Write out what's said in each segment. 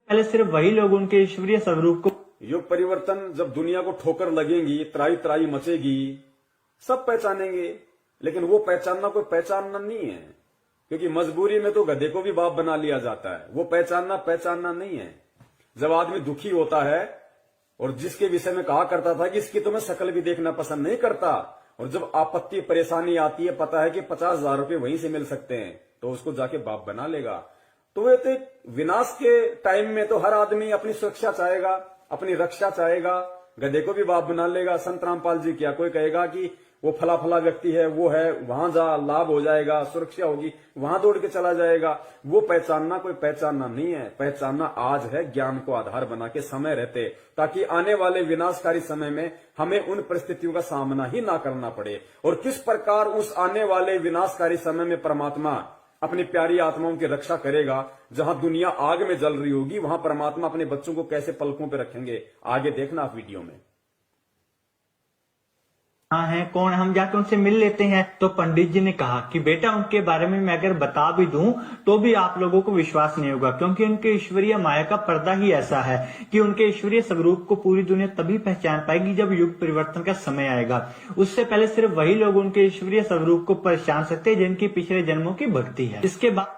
पहले सिर्फ वही लोग उनके ईश्वरीय स्वरूप को युग परिवर्तन जब दुनिया को ठोकर लगेंगी, त्राही त्राही मचेगी, सब पहचानेंगे। लेकिन वो पहचानना कोई पहचानना नहीं है, क्योंकि मजबूरी में तो गधे को भी बाप बना लिया जाता है। वो पहचानना नहीं है। जब आदमी दुखी होता है और जिसके विषय में कहा करता था कि इसकी तो मैं शक्ल भी देखना पसंद नहीं करता, और जब आपत्ति परेशानी आती है, पता है कि 50,000 रुपये वहीं से मिल सकते हैं, तो उसको जाके बाप बना लेगा। तो वे तो विनाश के टाइम में तो हर आदमी अपनी सुरक्षा चाहेगा, अपनी रक्षा चाहेगा, गधे को भी बाप बना लेगा। संत रामपाल जी क्या कोई कहेगा कि वो फला फला व्यक्ति है, वो है, वहां जा, लाभ हो जाएगा, सुरक्षा होगी, वहां दौड़ के चला जाएगा। वो पहचानना कोई पहचानना नहीं है। पहचानना आज है, ज्ञान को आधार बना के समय रहते, ताकि आने वाले विनाशकारी समय में हमें उन परिस्थितियों का सामना ही ना करना पड़े। और किस प्रकार उस आने वाले विनाशकारी समय में परमात्मा अपनी प्यारी आत्माओं की रक्षा करेगा। जहां दुनिया आग में जल रही होगी, वहां परमात्मा अपने बच्चों को कैसे पलकों पर रखेंगे, आगे देखना आप वीडियो में। हाँ है कौन, हम जाकर उनसे मिल लेते हैं। तो पंडित जी ने कहा कि बेटा उनके बारे में मैं अगर बता भी दूं तो भी आप लोगों को विश्वास नहीं होगा, क्योंकि उनके ईश्वरीय माया का पर्दा ही ऐसा है कि उनके ईश्वरीय स्वरूप को पूरी दुनिया तभी पहचान पाएगी जब युग परिवर्तन का समय आएगा। उससे पहले सिर्फ वही लोग उनके ईश्वरीय स्वरूप को पहचान सकते हैं जिनकी पिछले जन्मों की भक्ति है। इसके बाद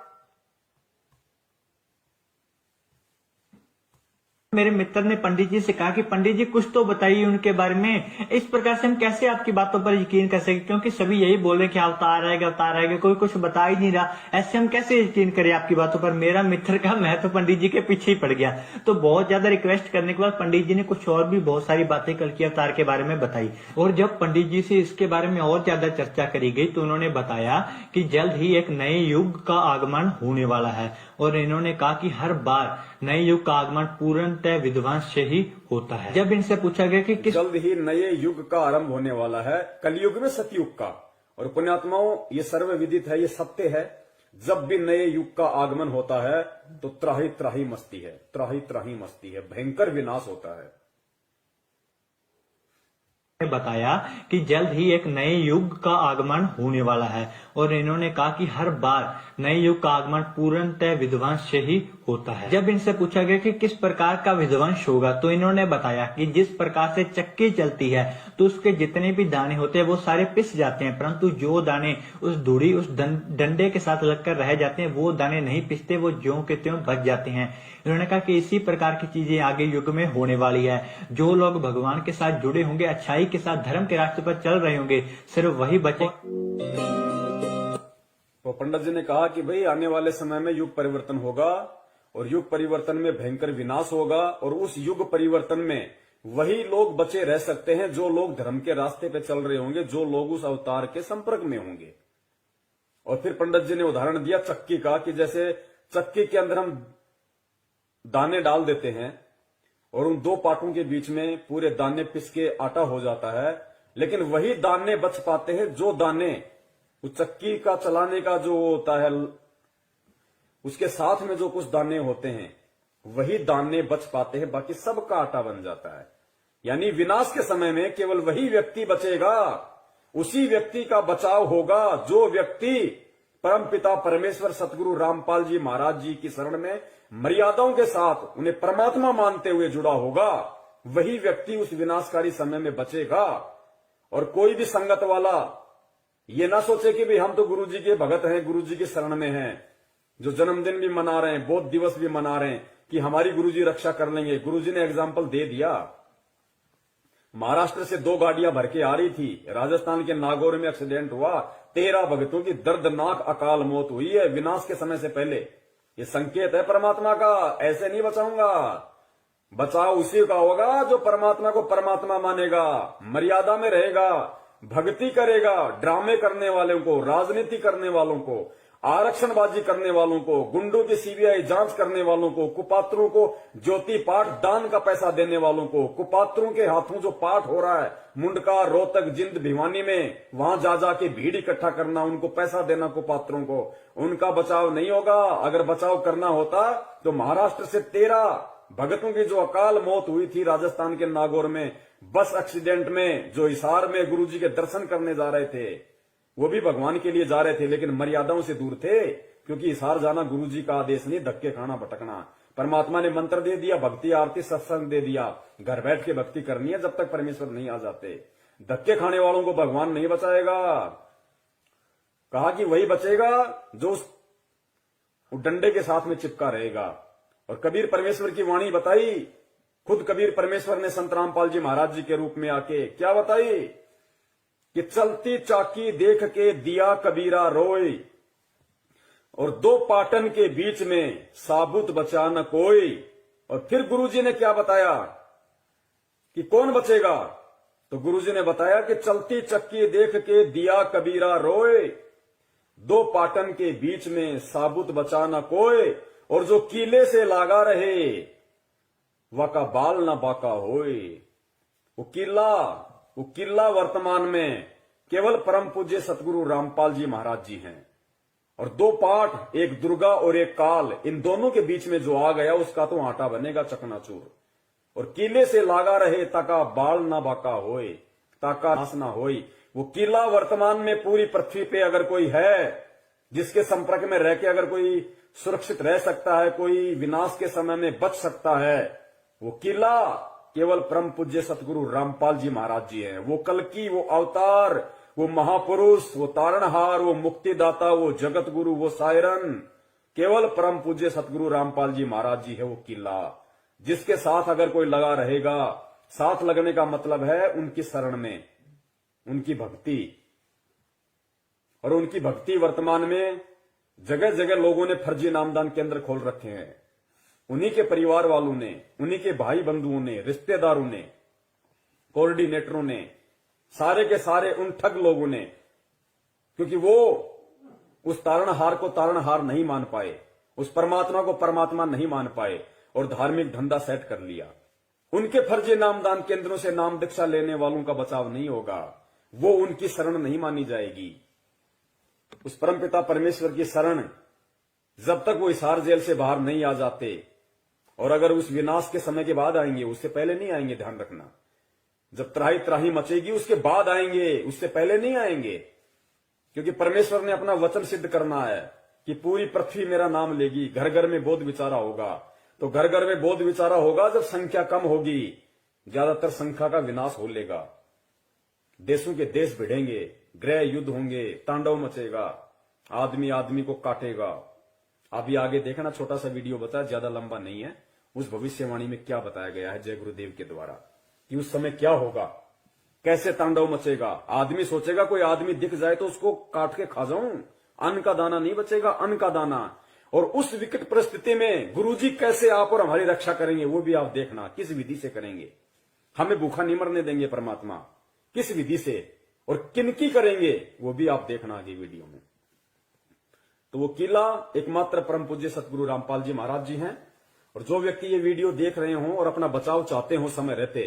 मेरे मित्र ने पंडित जी से कहा कि पंडित जी कुछ तो बताइए उनके बारे में, इस प्रकार से हम कैसे आपकी बातों पर यकीन कर सके, क्योंकि सभी यही बोल रहे कि अवतार आएगा, कोई कुछ बता ही नहीं रहा। ऐसे हम कैसे यकीन करें आपकी बातों पर। मेरा मित्र का मैं तो पंडित जी के पीछे ही पड़ गया। तो बहुत ज्यादा रिक्वेस्ट करने के बाद पंडित जी ने कुछ और भी बहुत सारी बातें कल की अवतार के बारे में बताई। और जब पंडित जी से इसके बारे में और ज्यादा चर्चा करी गई तो उन्होंने बताया कि जल्द ही एक नए युग का आगमन होने वाला है। और इन्होंने कहा कि हर बार नए युग का आगमन पूर्णतः विध्वंस से ही होता है। जब इनसे पूछा गया कि किस जल्द ही नए युग का आरंभ होने वाला है, कलयुग में सतयुग का। और पुण्यात्माओं, ये सर्वविदित है, ये सत्य है। जब भी नए युग का आगमन होता है तो त्राही त्राही मस्ती है, त्राही त्राही मस्ती है, भयंकर विनाश होता है। बताया कि जल्द ही एक नए युग का आगमन होने वाला है। और इन्होंने कहा कि हर बार नए युग का आगमन पूर्णतः विध्वंस से ही होता है। जब इनसे पूछा गया कि किस प्रकार का विध्वंस होगा तो इन्होंने बताया कि जिस प्रकार से चक्की चलती है तो उसके जितने भी दाने होते हैं वो सारे पिस जाते हैं, परंतु जो दाने उस धुरी उस डंडे के साथ लगकर रह जाते हैं वो दाने नहीं पिसते, वो ज्यों के त्यों बच जाते हैं। इन्होंने कहा कि इसी प्रकार की चीजें आगे युग में होने वाली है। जो लोग भगवान के साथ जुड़े होंगे, अच्छाई के साथ धर्म के रास्ते पर चल रहे होंगे, सिर्फ वही बचे। तो पंडित जी ने कहा कि भाई आने वाले समय में युग परिवर्तन होगा, और युग परिवर्तन में भयंकर विनाश होगा। और उस युग परिवर्तन में वही लोग बचे रह सकते हैं जो लोग धर्म के रास्ते पे चल रहे होंगे, जो लोग उस अवतार के संपर्क में होंगे। और फिर पंडित जी ने उदाहरण दिया चक्की का, कि जैसे चक्की के अंदर हम दाने डाल देते हैं और उन दो पार्टों के बीच में पूरे दाने पिस के आटा हो जाता है, लेकिन वही दाने बच पाते हैं जो दाने उस चक्की का चलाने का जो होता है, उसके साथ में जो कुछ दाने होते हैं वही दाने बच पाते हैं, बाकी सबका आटा बन जाता है। यानी विनाश के समय में केवल वही व्यक्ति बचेगा, उसी व्यक्ति का बचाव होगा जो व्यक्ति परमपिता परमेश्वर सतगुरु रामपाल जी महाराज जी की शरण में मर्यादाओं के साथ उन्हें परमात्मा मानते हुए जुड़ा होगा। वही व्यक्ति उस विनाशकारी समय में बचेगा। और कोई भी संगत वाला ये ना सोचे कि भाई हम तो गुरु जी के भगत हैं, गुरु जी की शरण में हैं, जो जन्मदिन भी मना रहे हैं, बौद्ध दिवस भी मना रहे हैं, कि हमारी गुरु जी रक्षा कर लेंगे। गुरु जी ने एग्जाम्पल दे दिया। महाराष्ट्र से 2 गाड़ियां भर के आ रही थी, राजस्थान के नागौर में एक्सीडेंट हुआ, 13 भक्तों की दर्दनाक अकाल मौत हुई है विनाश के समय से पहले। ये संकेत है परमात्मा का, ऐसे नहीं बचाऊंगा। बचाव उसी का होगा जो परमात्मा को परमात्मा मानेगा, मर्यादा में रहेगा, भक्ति करेगा। ड्रामे करने वालों को, राजनीति करने वालों को, आरक्षणबाजी करने वालों को, गुंडों की सीबीआई जांच करने वालों को, कुपात्रों को ज्योति पाठ दान का पैसा देने वालों को, कुपात्रों के हाथों जो पाठ हो रहा है मुंडका, रोहतक, जिंद, भिवानी में, वहां जा जाके भीड़ इकट्ठा करना, उनको पैसा देना कुपात्रों को, उनका बचाव नहीं होगा। अगर बचाव करना होता तो महाराष्ट्र से 13 भगतों की जो अकाल मौत हुई थी राजस्थान के नागौर में बस एक्सीडेंट में, जो हिसार में गुरुजी के दर्शन करने जा रहे थे, वो भी भगवान के लिए जा रहे थे लेकिन मर्यादाओं से दूर थे, क्योंकि हिसार जाना गुरुजी का आदेश नहीं, धक्के खाना भटकना। परमात्मा ने मंत्र दे दिया, भक्ति आरती सत्संग दे दिया, घर बैठ के भक्ति करनी है जब तक परमेश्वर नहीं आ जाते। धक्के खाने वालों को भगवान नहीं बचाएगा। कहा कि वही बचेगा जो उस डंडे के साथ में चिपका रहेगा। और कबीर परमेश्वर की वाणी बताई, खुद कबीर परमेश्वर ने संत रामपाल जी महाराज जी के रूप में आके क्या बताई कि चलती चाकी देख के दिया कबीरा रोई, और दो पाटन के बीच में साबुत बचा न कोई। और फिर गुरुजी ने क्या बताया कि कौन बचेगा, तो गुरुजी ने बताया कि चलती चक्की देख के दिया कबीरा रोए, दो पाटन के बीच में साबुत बचा न कोई, और जो कीले से लागा रहे वाका बाल न बाका होए। वो किला वर्तमान में केवल परम पूज्य सतगुरु रामपाल जी महाराज जी हैं। और दो पाठ, एक दुर्गा और एक काल, इन दोनों के बीच में जो आ गया उसका तो आटा बनेगा चकनाचूर। और किले से लागा रहे ताका बाल ना बाका होए, ताका नाश ना होई। वो किला वर्तमान में पूरी पृथ्वी पे अगर कोई है जिसके संपर्क में रह के अगर कोई सुरक्षित रह सकता है, कोई विनाश के समय में बच सकता है, वो किला केवल परम पूज्य सतगुरु रामपाल जी महाराज जी हैं। वो कल्कि, वो अवतार, वो महापुरुष, वो तारणहार, वो मुक्तिदाता, वो जगत गुरु, वो सायरन, केवल परम पूज्य सतगुरु रामपाल जी महाराज जी है वो किला, जिसके साथ अगर कोई लगा रहेगा। साथ लगने का मतलब है उनकी शरण में, उनकी भक्ति। और उनकी भक्ति वर्तमान में जगह जगह लोगों ने फर्जी नामदान केंद्र खोल रखे हैं। उन्हीं के परिवार वालों ने, उन्हीं के भाई बंधुओं ने, रिश्तेदारों ने, कोऑर्डिनेटरों ने, सारे के सारे उन ठग लोगों ने, क्योंकि वो उस तारणहार को तारणहार नहीं मान पाए, उस परमात्मा को परमात्मा नहीं मान पाए और धार्मिक धंधा सेट कर लिया। उनके फर्जी नामदान केंद्रों से नाम दीक्षा लेने वालों का बचाव नहीं होगा, वो उनकी शरण नहीं मानी जाएगी। उस परमपिता परमेश्वर की शरण जब तक वो हिसार जेल से बाहर नहीं आ जाते, और अगर उस विनाश के समय के बाद आएंगे, उससे पहले नहीं आएंगे, ध्यान रखना। जब त्राही त्राही मचेगी उसके बाद आएंगे, उससे पहले नहीं आएंगे। क्योंकि परमेश्वर ने अपना वचन सिद्ध करना है कि पूरी पृथ्वी मेरा नाम लेगी, घर घर में बोध विचारा होगा। तो घर घर में बोध विचारा होगा जब संख्या कम होगी, ज्यादातर संख्या का विनाश हो लेगा, देशों के देश भिड़ेंगे, गृह युद्ध होंगे, तांडव मचेगा, आदमी आदमी को काटेगा। अभी आगे देखना, छोटा सा वीडियो बताया, ज्यादा लंबा नहीं है। उस भविष्यवाणी में क्या बताया गया है जय गुरुदेव के द्वारा कि उस समय क्या होगा, कैसे तांडव मचेगा। आदमी सोचेगा कोई आदमी दिख जाए तो उसको काट के खा जाऊं, अन्न का दाना नहीं बचेगा, अन्न का दाना। और उस विकट परिस्थिति में गुरुजी कैसे आप और हमारी रक्षा करेंगे वो भी आप देखना, किस विधि से करेंगे। हमें भूखा नहीं मरने देंगे परमात्मा, किस विधि से और किनकी करेंगे वो भी आप देखना आगे वीडियो में। तो वो किला एकमात्र परम पूज्य सतगुरु रामपाल जी महाराज जी हैं। और जो व्यक्ति ये वीडियो देख रहे हो और अपना बचाव चाहते हो समय रहते,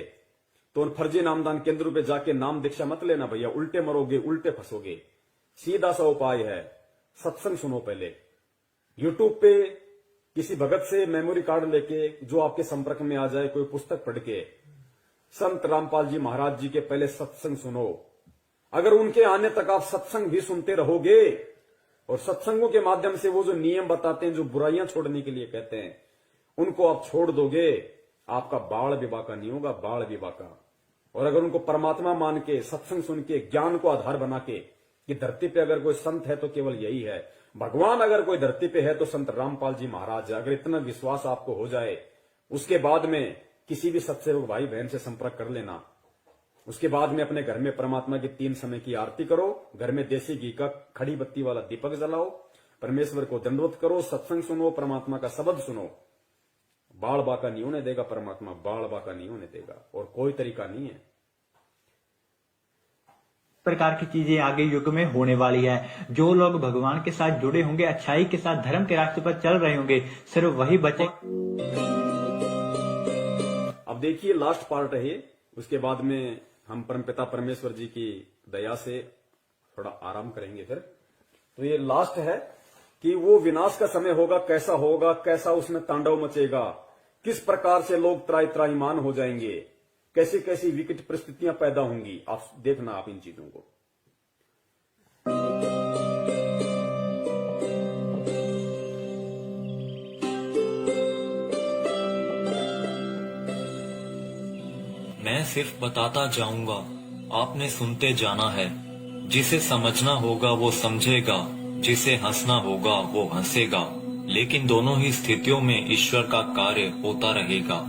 तो उन फर्जी नामदान केंद्रों पे जाके नाम दीक्षा मत लेना भैया, उल्टे मरोगे, उल्टे फंसोगे। सीधा सा उपाय है, सत्संग सुनो पहले। यूट्यूब पे किसी भगत से मेमोरी कार्ड लेके जो आपके संपर्क में आ जाए, कोई पुस्तक पढ़ के संत रामपाल जी महाराज जी के पहले सत्संग सुनो। अगर उनके आने तक आप सत्संग भी सुनते रहोगे और सत्संगों के माध्यम से वो जो नियम बताते हैं, जो बुराइयां छोड़ने के लिए कहते हैं, उनको आप छोड़ दोगे, आपका बाढ़ विवाका नहीं होगा, बाढ़ विवाका। और अगर उनको परमात्मा मान के, सत्संग सुन के, ज्ञान को आधार बना के कि धरती पे अगर कोई संत है तो केवल यही है, भगवान अगर कोई धरती पे है तो संत रामपाल जी महाराज है, अगर इतना विश्वास आपको हो जाए, उसके बाद में किसी भी सत्सेवक भाई बहन से संपर्क कर लेना। उसके बाद में अपने घर में परमात्मा की 3 समय की आरती करो, घर में देसी घी का खड़ी बत्ती वाला दीपक जलाओ, परमेश्वर को दंडवत करो, सत्संग सुनो, परमात्मा का शब्द सुनो। बाढ़ बाका नहीं होने देगा परमात्मा, बाढ़ बाका नहीं होने देगा, और कोई तरीका नहीं है। प्रकार की चीजें आगे युग में होने वाली है। जो लोग भगवान के साथ जुड़े होंगे, अच्छाई के साथ धर्म के रास्ते पर चल रहे होंगे, सिर्फ वही बचे। अब देखिए लास्ट पार्ट है, उसके बाद में हम परमपिता परमेश्वर जी की दया से थोड़ा आराम करेंगे। फिर तो ये लास्ट है कि वो विनाश का समय होगा, कैसा होगा, कैसा उसमें तांडव मचेगा, किस प्रकार से लोग त्राहीमाम हो जाएंगे, कैसी कैसी विकट परिस्थितियां पैदा होंगी। आप देखना आप इन चीजों को। मैं सिर्फ बताता जाऊंगा, आपने सुनते जाना है। जिसे समझना होगा वो समझेगा, जिसे हंसना होगा वो हंसेगा, लेकिन दोनों ही स्थितियों में ईश्वर का कार्य होता रहेगा,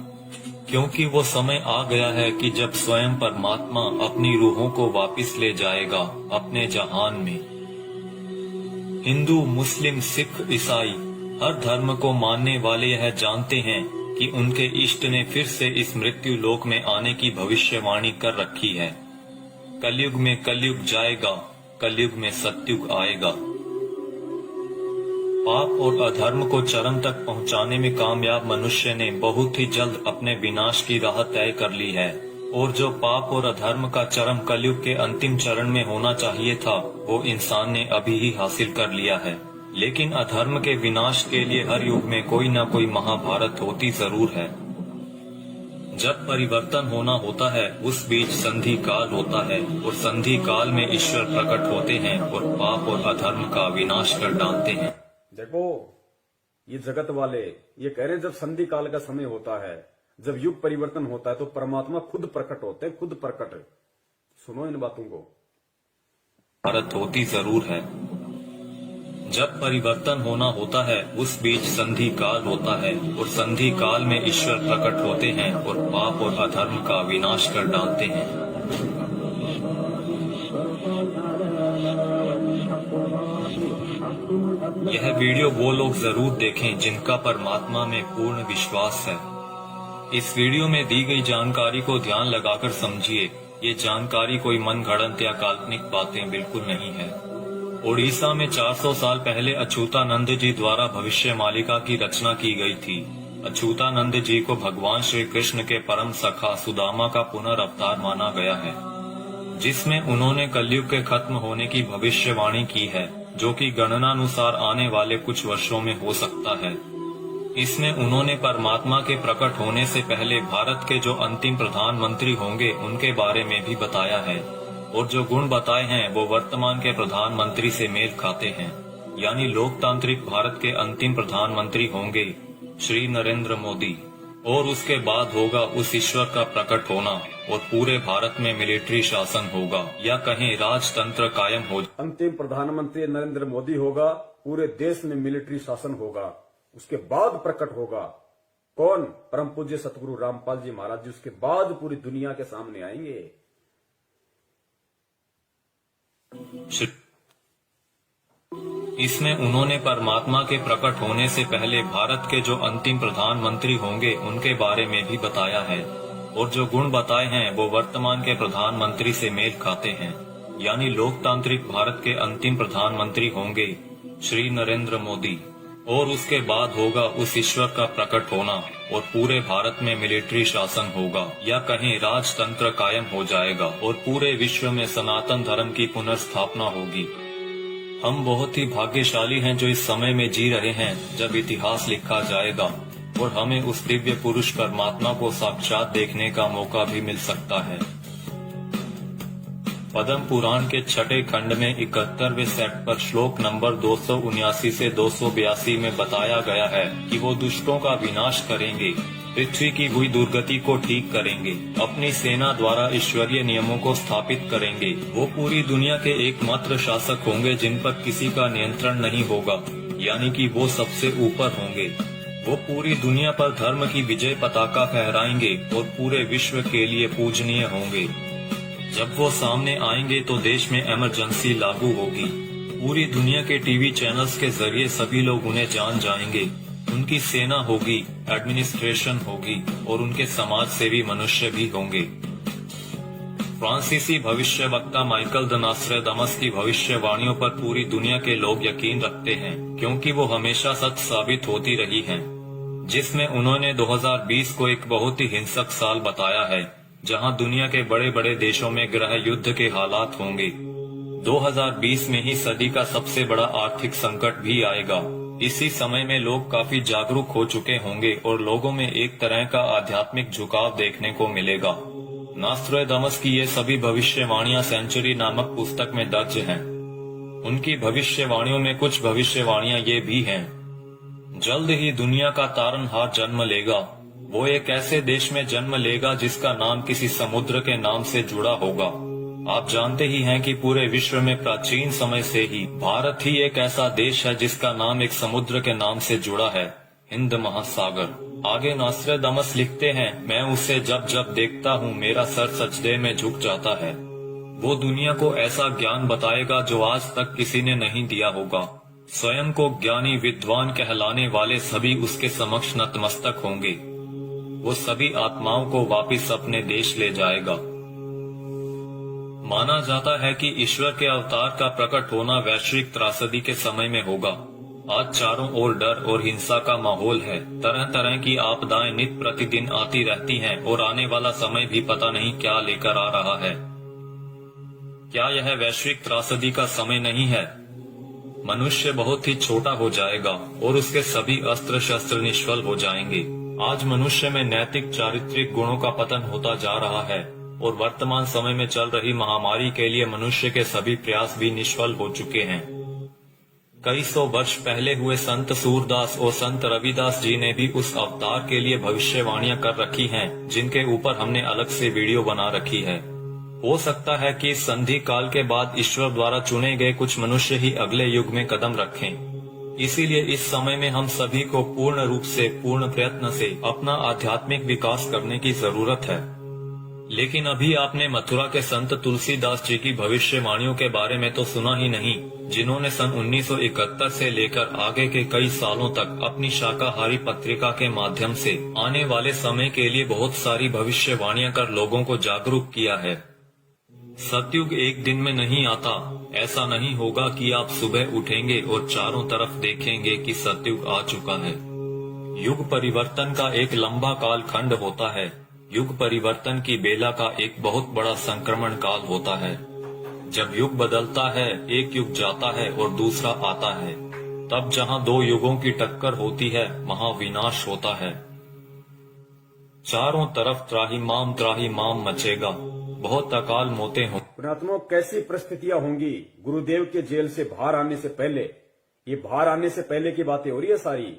क्योंकि वो समय आ गया है कि जब स्वयं परमात्मा अपनी रूहों को वापस ले जाएगा अपने जहान में। हिंदू, मुस्लिम, सिख, ईसाई हर धर्म को मानने वाले यह जानते हैं कि उनके इष्ट ने फिर से इस मृत्यु लोक में आने की भविष्यवाणी कर रखी है। कलयुग में कलयुग जाएगा, कलयुग में सतयुग आएगा। पाप और अधर्म को चरम तक पहुंचाने में कामयाब मनुष्य ने बहुत ही जल्द अपने विनाश की राह तय कर ली है, और जो पाप और अधर्म का चरम कलयुग के अंतिम चरण में होना चाहिए था वो इंसान ने अभी ही हासिल कर लिया है। लेकिन अधर्म के विनाश के लिए हर युग में कोई न कोई महाभारत होती जरूर है। जब परिवर्तन होना होता है उस बीच संधि काल होता है, और संधि काल में ईश्वर प्रकट होते हैं और पाप और अधर्म का विनाश कर डालते हैं। देखो, ये जगत वाले ये कह रहे हैं जब संधि काल का समय होता है, जब युग परिवर्तन होता है तो परमात्मा खुद प्रकट होते हैं, खुद प्रकट। सुनो इन बातों को। भारत होती जरूर है। जब परिवर्तन होना होता है उस बीच संधि काल होता है, और संधि काल में ईश्वर प्रकट होते हैं और पाप और अधर्म का विनाश कर डालते हैं। यह वीडियो वो लोग जरूर देखें जिनका परमात्मा में पूर्ण विश्वास है। इस वीडियो में दी गई जानकारी को ध्यान लगाकर समझिए। ये जानकारी कोई मनगढ़ंत या काल्पनिक बातें बिल्कुल नहीं है। ओडिशा में 400 साल पहले अच्युतानंद जी द्वारा भविष्य मालिका की रचना की गई थी। अच्युतानंद जी को भगवान श्री कृष्ण के परम सखा सुदामा का पुनर्अवतार माना गया है, जिसमें उन्होंने कलयुग के खत्म होने की भविष्यवाणी की है, जो कि गणनानुसार आने वाले कुछ वर्षों में हो सकता है। इसमें उन्होंने परमात्मा के प्रकट होने से पहले भारत के जो अंतिम प्रधानमंत्री होंगे उनके बारे में भी बताया है, और जो गुण बताए हैं वो वर्तमान के प्रधानमंत्री से मेल खाते हैं। यानी लोकतांत्रिक भारत के अंतिम प्रधानमंत्री होंगे श्री नरेंद्र मोदी, और उसके बाद होगा उस ईश्वर का प्रकट होना, और पूरे भारत में मिलिट्री शासन होगा, या कहें राजतंत्र कायम हो। अंतिम प्रधानमंत्री नरेंद्र मोदी होगा, पूरे देश में मिलिट्री शासन होगा। उसके बाद प्रकट होगा कौन? परम पूज्य सतगुरु रामपाल जी महाराज जी। उसके बाद पूरी दुनिया के सामने आएंगे। इसमें उन्होंने परमात्मा के प्रकट होने से पहले भारत के जो अंतिम प्रधानमंत्री होंगे उनके बारे में भी बताया है, और जो गुण बताए हैं वो वर्तमान के प्रधानमंत्री से मेल खाते हैं। यानी लोकतांत्रिक भारत के अंतिम प्रधानमंत्री होंगे श्री नरेंद्र मोदी, और उसके बाद होगा उस ईश्वर का प्रकट होना, और पूरे भारत में मिलिट्री शासन होगा, या कहें राजतंत्र कायम हो जाएगा, और पूरे विश्व में सनातन धर्म की पुनर्स्थापना होगी। हम बहुत ही भाग्यशाली हैं जो इस समय में जी रहे हैं जब इतिहास लिखा जाएगा, और हमें उस दिव्य पुरुष परमात्मा को साक्षात देखने का मौका भी मिल सकता है। पद्म पुराण के छठे खंड में 71वें सेट पर श्लोक नंबर 279 से 282 में बताया गया है कि वो दुष्टों का विनाश करेंगे, पृथ्वी की हुई दुर्गति को ठीक करेंगे, अपनी सेना द्वारा ईश्वरीय नियमों को स्थापित करेंगे। वो पूरी दुनिया के एकमात्र शासक होंगे जिन पर किसी का नियंत्रण नहीं होगा, यानी कि वो सबसे ऊपर होंगे। वो पूरी दुनिया पर धर्म की विजय पताका फहराएंगे और पूरे विश्व के लिए पूजनीय होंगे। जब वो सामने आएंगे तो देश में इमरजेंसी लागू होगी। पूरी दुनिया के टीवी चैनल्स के जरिए सभी लोग उन्हें जान जाएंगे। उनकी सेना होगी, एडमिनिस्ट्रेशन होगी, और उनके समाज सेवी मनुष्य भी होंगे। फ्रांसीसी भविष्यवक्ता माइकल द नॉस्ट्रेडामस की भविष्यवाणियों पर पूरी दुनिया के लोग यकीन रखते हैं, क्योंकि वो हमेशा सच साबित होती रही हैं। जिसमें उन्होंने 2020 को एक बहुत ही हिंसक साल बताया है, जहां दुनिया के बड़े बड़े देशों में गृह युद्ध के हालात होंगे। 2020 में ही सदी का सबसे बड़ा आर्थिक संकट भी आएगा। इसी समय में लोग काफी जागरूक हो चुके होंगे और लोगों में एक तरह का आध्यात्मिक झुकाव देखने को मिलेगा। नॉस्ट्रेडामस की ये सभी भविष्यवाणियां सेंचुरी नामक पुस्तक में दर्ज हैं। उनकी भविष्यवाणियों में कुछ भविष्यवाणियां ये भी हैं: जल्द ही दुनिया का तारनहार जन्म लेगा, वो एक ऐसे देश में जन्म लेगा जिसका नाम किसी समुद्र के नाम से जुड़ा होगा। आप जानते ही हैं कि पूरे विश्व में प्राचीन समय से ही भारत ही एक ऐसा देश है जिसका नाम एक समुद्र के नाम से जुड़ा है, हिंद महासागर। आगे नॉस्ट्रेडामस लिखते हैं, मैं उसे जब जब देखता हूँ मेरा सर सजदे में झुक जाता है। वो दुनिया को ऐसा ज्ञान बताएगा जो आज तक किसी ने नहीं दिया होगा। स्वयं को ज्ञानी विद्वान कहलाने वाले सभी उसके समक्ष नतमस्तक होंगे। वो सभी आत्माओं को वापिस अपने देश ले जाएगा। माना जाता है कि ईश्वर के अवतार का प्रकट होना वैश्विक त्रासदी के समय में होगा। आज चारों ओर डर और हिंसा का माहौल है। तरह तरह की आपदाएं नित प्रतिदिन आती रहती हैं और आने वाला समय भी पता नहीं क्या लेकर आ रहा है। क्या यह वैश्विक त्रासदी का समय नहीं है? मनुष्य बहुत ही छोटा हो जाएगा और उसके सभी अस्त्र शस्त्र निष्फल हो जाएंगे। आज मनुष्य में नैतिक चारित्रिक गुणों का पतन होता जा रहा है और वर्तमान समय में चल रही महामारी के लिए मनुष्य के सभी प्रयास भी निष्फल हो चुके हैं। कई सौ वर्ष पहले हुए संत सूरदास और संत रविदास जी ने भी उस अवतार के लिए भविष्यवाणियां कर रखी हैं, जिनके ऊपर हमने अलग से वीडियो बना रखी है। हो सकता है कि इस संधि काल के बाद ईश्वर द्वारा चुने गए कुछ मनुष्य ही अगले युग में कदम रखें। इसीलिए इस समय में हम सभी को पूर्ण रूप से, पूर्ण प्रयत्न से अपना आध्यात्मिक विकास करने की जरूरत है। लेकिन अभी आपने मथुरा के संत तुलसीदास जी की भविष्यवाणियों के बारे में तो सुना ही नहीं, जिन्होंने सन 1971 से लेकर आगे के कई सालों तक अपनी शाकाहारी पत्रिका के माध्यम से आने वाले समय के लिए बहुत सारी भविष्यवाणियां कर लोगों को जागरूक किया है। सतयुग एक दिन में नहीं आता। ऐसा नहीं होगा कि आप सुबह उठेंगे और चारों तरफ देखेंगे कि सतयुग आ चुका है। युग परिवर्तन का एक लंबा काल खंड होता है। युग परिवर्तन की बेला का एक बहुत बड़ा संक्रमण काल होता है। जब युग बदलता है, एक युग जाता है और दूसरा आता है। तब जहां दो युगों की टक्कर होती है, वहां विनाश होता है। चारों तरफ त्राहिमाम मचेगा, बहुत अकाल मौतें हो। पुण्यात्माओं, कैसी परिस्थितियां होंगी गुरुदेव के जेल से बाहर आने से पहले। ये बाहर आने से पहले की बातें हो रही है सारी।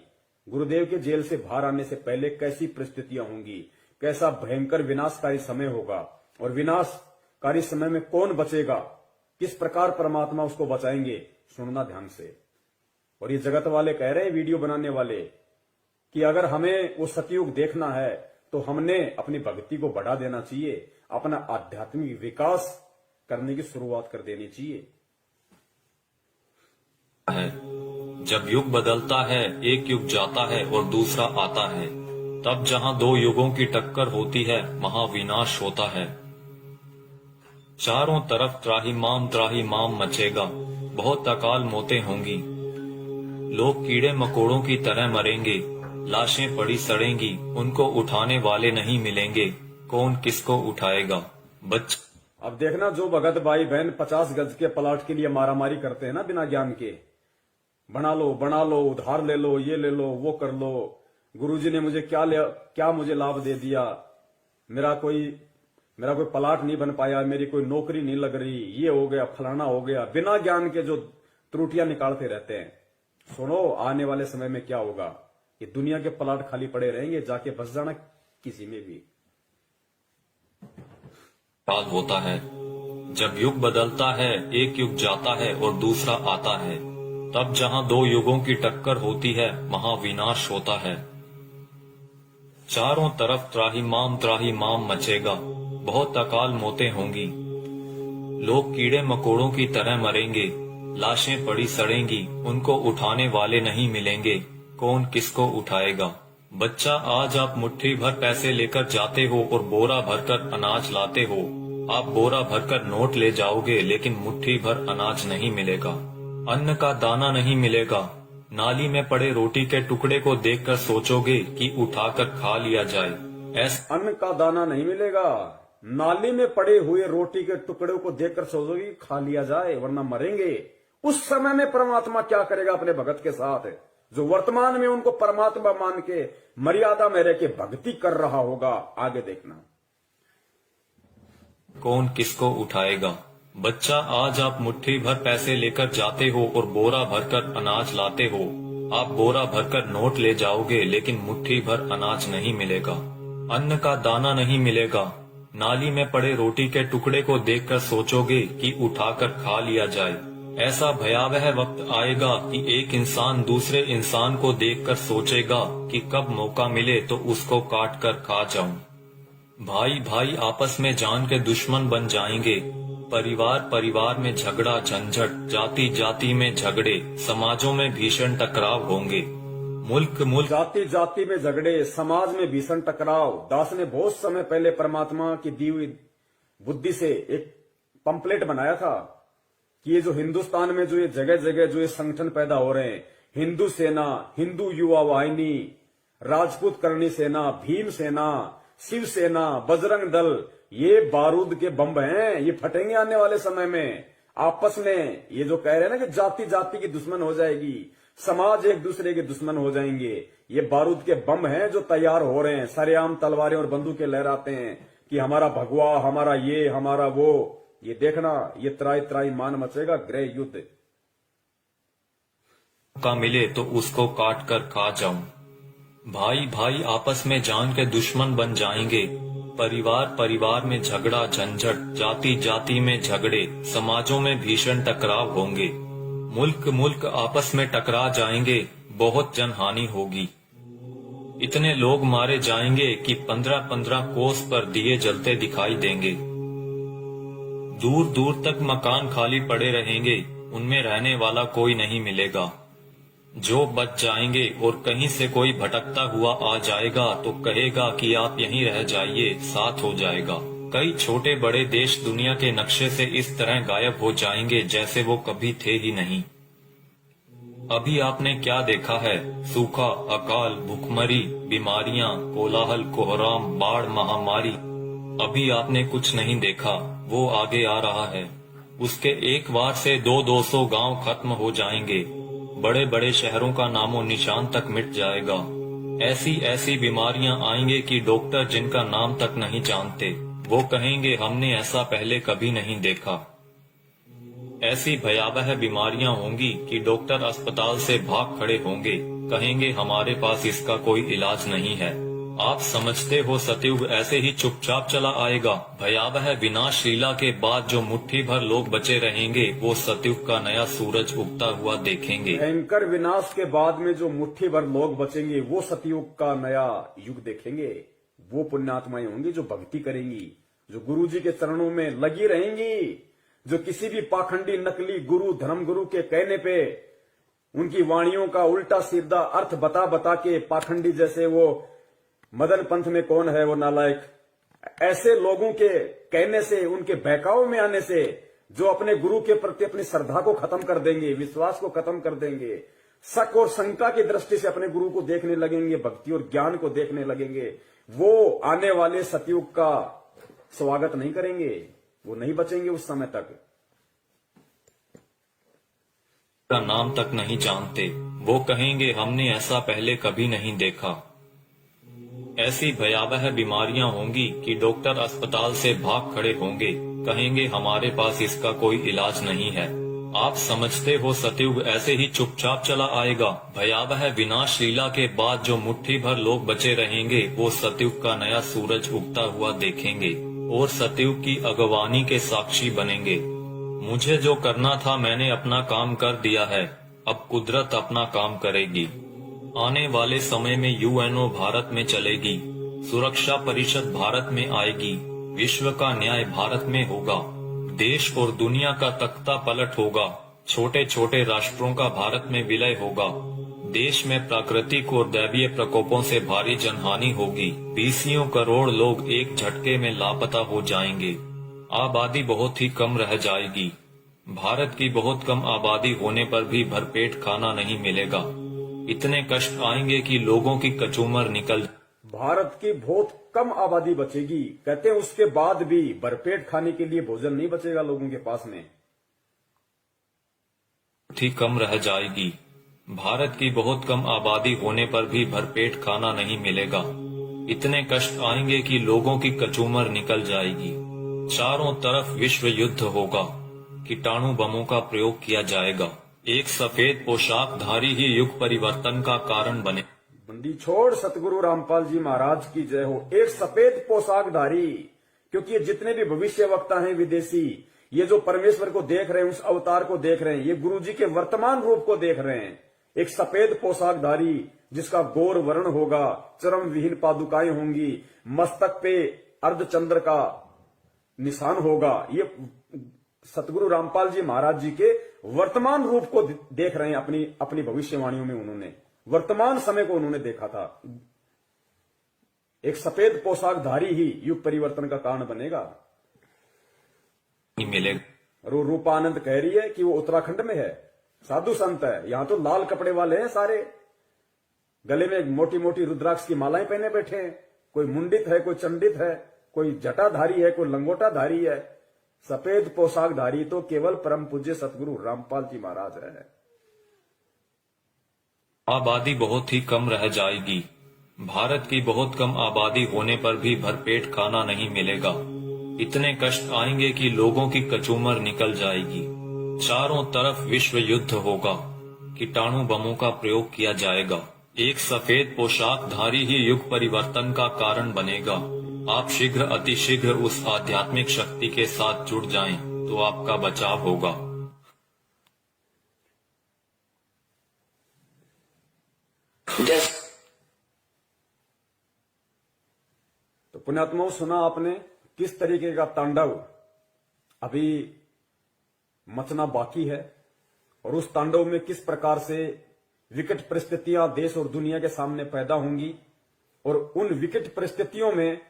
गुरुदेव के जेल से बाहर आने से पहले कैसी परिस्थितियां होंगी, कैसा भयंकर विनाशकारी समय होगा, और विनाशकारी समय में कौन बचेगा, किस प्रकार परमात्मा उसको बचाएंगे, सुनना ध्यान से। और ये जगत वाले कह रहे हैं, वीडियो बनाने वाले, कि अगर हमें वो सतयुग देखना है तो हमने अपनी भक्ति को बढ़ा देना चाहिए, अपना आध्यात्मिक विकास करने की शुरुआत कर देनी चाहिए। जब युग बदलता है, एक युग जाता है और दूसरा आता है। तब जहां दो युगों की टक्कर होती है, वहां विनाश होता है। चारों तरफ त्राहिमाम मचेगा, बहुत अकाल मौतें होंगी। लोग कीड़े मकोड़ों की तरह मरेंगे, लाशें पड़ी सड़ेंगी, उनको उठाने वाले नहीं मिलेंगे, कौन किसको उठाएगा। अब देखना, जो भगत भाई बहन 50 गज के प्लाट के लिए मारामारी करते हैं ना बिना ज्ञान के, बना लो, उधार ले लो, ये ले लो, वो कर लो, गुरुजी ने मुझे क्या मुझे लाभ दे दिया, मेरा कोई प्लाट नहीं बन पाया, मेरी कोई नौकरी नहीं लग रही, ये हो गया, फलाना हो गया, बिना ज्ञान के जो त्रुटियां निकालते रहते हैं। सुनो, आने वाले समय में क्या होगा, ये दुनिया के प्लाट खाली पड़े रहेंगे, जाके बस जाना किसी में भी। काल होता है। जब युग बदलता है, एक युग जाता है और दूसरा आता है। तब जहां दो युगों की टक्कर होती है, वहां विनाश होता है। चारों तरफ त्राहिमाम मचेगा, बहुत अकाल मौतें होंगी। लोग कीड़े मकोड़ों की तरह मरेंगे, लाशें पड़ी सड़ेंगी, उनको उठाने वाले नहीं मिलेंगे, कौन किसको उठाएगा। बच्चा, आज आप मुट्ठी भर पैसे लेकर जाते हो और बोरा भरकर अनाज लाते हो। आप बोरा भरकर नोट ले जाओगे, लेकिन मुट्ठी भर अनाज नहीं मिलेगा, अन्न का दाना नहीं मिलेगा। नाली में पड़े रोटी के टुकड़े को देखकर सोचोगे कि उठाकर खा लिया जाए। अन्न का दाना नहीं मिलेगा, नाली में पड़े हुए रोटी के टुकड़े को देखकर सोचोगे कि खा लिया जाए, वरना मरेंगे। उस समय में परमात्मा क्या करेगा अपने भगत के साथ, जो वर्तमान में उनको परमात्मा मान के मर्यादा में रह के भक्ति कर रहा होगा। आगे देखना, कौन किसको उठाएगा। बच्चा, आज आप मुट्ठी भर पैसे लेकर जाते हो और बोरा भरकर अनाज लाते हो। आप बोरा भरकर नोट ले जाओगे लेकिन मुट्ठी भर अनाज नहीं मिलेगा, अन्न का दाना नहीं मिलेगा। नाली में पड़े रोटी के टुकड़े को देखकर सोचोगे कि उठाकर खा लिया जाए। ऐसा भयावह वक्त आएगा कि एक इंसान दूसरे इंसान को देखकर सोचेगा कि कब मौका मिले तो उसको काट कर खा जाऊं। भाई भाई आपस में जान के दुश्मन बन जाएंगे, परिवार परिवार में झगड़ा झंझट, जाति जाति में झगड़े, समाजों में भीषण टकराव होंगे। मुल्क मुल्क जाति जाति में झगड़े, समाज में भीषण टकराव। दास ने बहुत समय पहले परमात्मा की दी हुई बुद्धि से एक पंपलेट बनाया था कि ये जो हिंदुस्तान में जो ये जगह जगह जो ये संगठन पैदा हो रहे हैं, हिंदू सेना, हिंदू युवा वाहिनी, राजपूत करणी सेना, भीम सेना, शिव सेना, बजरंग दल, ये बारूद के बम हैं, ये फटेंगे आने वाले समय में। आपस में ये जो कह रहे हैं ना कि जाति जाति की दुश्मन हो जाएगी, समाज एक दूसरे के दुश्मन हो जाएंगे, ये बारूद के बम हैं जो तैयार हो रहे हैं। सरेआम तलवारें और बंदूकें लहराते हैं कि हमारा भगवा, हमारा ये, हमारा वो। ये देखना, ये त्राई त्राई मान मचेगा, गृह युद्ध। का मिले तो उसको काट कर खा जाऊं। भाई भाई आपस में जान के दुश्मन बन जाएंगे, परिवार परिवार में झगड़ा झंझट, जाति जाति में झगड़े, समाजों में भीषण टकराव होंगे। मुल्क मुल्क आपस में टकरा जाएंगे, बहुत जनहानि होगी। इतने लोग मारे जाएंगे कि 15-15 कोस पर दिए जलते दिखाई देंगे। दूर दूर तक मकान खाली पड़े रहेंगे, उनमें रहने वाला कोई नहीं मिलेगा। जो बच जाएंगे और कहीं से कोई भटकता हुआ आ जाएगा तो कहेगा कि आप यहीं रह जाइए, साथ हो जाएगा। कई छोटे बड़े देश दुनिया के नक्शे से इस तरह गायब हो जाएंगे जैसे वो कभी थे ही नहीं। अभी आपने क्या देखा है? सूखा, अकाल, भूखमरी, बीमारियां, कोलाहल, कोहराम, बाढ़, महामारी। अभी आपने कुछ नहीं देखा, वो आगे आ रहा है। उसके एक बार से 200-200 गांव खत्म हो जाएंगे, बड़े बड़े शहरों का नामो निशान तक मिट जाएगा। ऐसी ऐसी बीमारियां आएंगे कि डॉक्टर जिनका नाम तक नहीं जानते, वो कहेंगे हमने ऐसा पहले कभी नहीं देखा। ऐसी भयावह बीमारियां होंगी कि डॉक्टर अस्पताल से भाग खड़े होंगे, कहेंगे हमारे पास इसका कोई इलाज नहीं है। आप समझते हो सतयुग ऐसे ही चुपचाप चला आएगा? भयावह विनाश लीला के बाद जो मुट्ठी भर लोग बचे रहेंगे वो सतयुग का नया सूरज उगता हुआ देखेंगे। भयंकर विनाश के बाद में जो मुट्ठी भर लोग बचेंगे वो सतयुग का नया युग देखेंगे। वो पुण्यात्माएं होंगी जो भक्ति करेंगी, जो गुरु जी के चरणों में लगी रहेंगी, जो किसी भी पाखंडी नकली गुरु, धर्म गुरु के कहने पे उनकी वाणियों का उल्टा सीधा अर्थ बता बता के, पाखंडी जैसे वो मदन पंथ में कौन है वो नालायक, ऐसे लोगों के कहने से, उनके बहकाव में आने से जो अपने गुरु के प्रति अपनी श्रद्धा को खत्म कर देंगे, विश्वास को खत्म कर देंगे, शक और शंका की दृष्टि से अपने गुरु को देखने लगेंगे, भक्ति और ज्ञान को देखने लगेंगे, वो आने वाले सतयुग का स्वागत नहीं करेंगे, वो नहीं बचेंगे उस समय तक। का नाम तक नहीं जानते, वो कहेंगे हमने ऐसा पहले कभी नहीं देखा। ऐसी भयावह बीमारियां होंगी कि डॉक्टर अस्पताल से भाग खड़े होंगे, कहेंगे हमारे पास इसका कोई इलाज नहीं है। आप समझते हो सतयुग ऐसे ही चुपचाप चला आएगा? भयावह विनाश लीला के बाद जो मुट्ठी भर लोग बचे रहेंगे वो सतयुग का नया सूरज उगता हुआ देखेंगे और सतयुग की अगवानी के साक्षी बनेंगे। मुझे जो करना था मैंने अपना काम कर दिया है, अब कुदरत अपना काम करेगी। आने वाले समय में यूएनओ भारत में चलेगी, सुरक्षा परिषद भारत में आएगी, विश्व का न्याय भारत में होगा, देश और दुनिया का तख्ता पलट होगा, छोटे छोटे राष्ट्रों का भारत में विलय होगा, देश में प्राकृतिक और दैवीय प्रकोपों से भारी जनहानि होगी, 20 करोड़ लोग एक झटके में लापता हो जाएंगे, आबादी बहुत ही कम रह जाएगी। भारत की बहुत कम आबादी होने पर भी भरपेट खाना नहीं मिलेगा। इतने कष्ट आएंगे कि लोगों की कचूमर निकल। भारत की बहुत कम आबादी बचेगी, कहते हैं उसके बाद भी भरपेट खाने के लिए भोजन नहीं बचेगा लोगों के पास में। ही कम रह जाएगी। भारत की बहुत कम आबादी होने पर भी भरपेट खाना नहीं मिलेगा। इतने कष्ट आएंगे कि लोगों की कचूमर निकल जाएगी। चारों तरफ विश्व युद्ध होगा, कीटाणु बमों का प्रयोग किया जाएगा, एक सफेद पोशाकधारी ही युग परिवर्तन का कारण बने। बंदी छोड़ सतगुरु रामपाल जी महाराज की जय हो। एक सफेद पोशाकधारी, क्योंकि ये जितने भी भविष्य वक्ता हैं विदेशी, ये जो परमेश्वर को देख रहे हैं, उस अवतार को देख रहे हैं, ये गुरु जी के वर्तमान रूप को देख रहे हैं। एक सफेद पोशाकधारी जिसका गौर वर्ण होगा, चरम विहीन पादुकाएं होंगी, मस्तक पे अर्धचंद्र का निशान होगा, ये सतगुरु रामपाल जी महाराज जी के वर्तमान रूप को देख रहे हैं। अपनी भविष्यवाणियों में उन्होंने वर्तमान समय को उन्होंने देखा था। एक सफेद पोशाकधारी ही युग परिवर्तन का कारण बनेगा। मिलेगा। रूपानंद कह रही है कि वो उत्तराखंड में है, साधु संत है। यहां तो लाल कपड़े वाले हैं सारे, गले में मोटी मोटी रुद्राक्ष की मालाएं पहने बैठे हैं। कोई मुंडित है, कोई चंडित है, कोई जटाधारी है, कोई लंगोटाधारी है। सफेद पोशाकधारी तो केवल परम पूज्य सतगुरु रामपाल जी महाराज है। आबादी बहुत ही कम रह जाएगी। भारत की बहुत कम आबादी होने पर भी भरपेट खाना नहीं मिलेगा। इतने कष्ट आएंगे कि लोगों की कचूमर निकल जाएगी। चारों तरफ विश्व युद्ध होगा, कीटाणु बमों का प्रयोग किया जाएगा। एक सफेद पोशाकधारी ही युग परिवर्तन का कारण बनेगा। आप शीघ्र अतिशीघ्र उस आध्यात्मिक शक्ति के साथ जुड़ जाएं, तो आपका बचाव होगा। तो पुण्यात्माओं, सुना आपने किस तरीके का तांडव अभी मचना बाकी है, और उस तांडव में किस प्रकार से विकट परिस्थितियां देश और दुनिया के सामने पैदा होंगी, और उन विकट परिस्थितियों में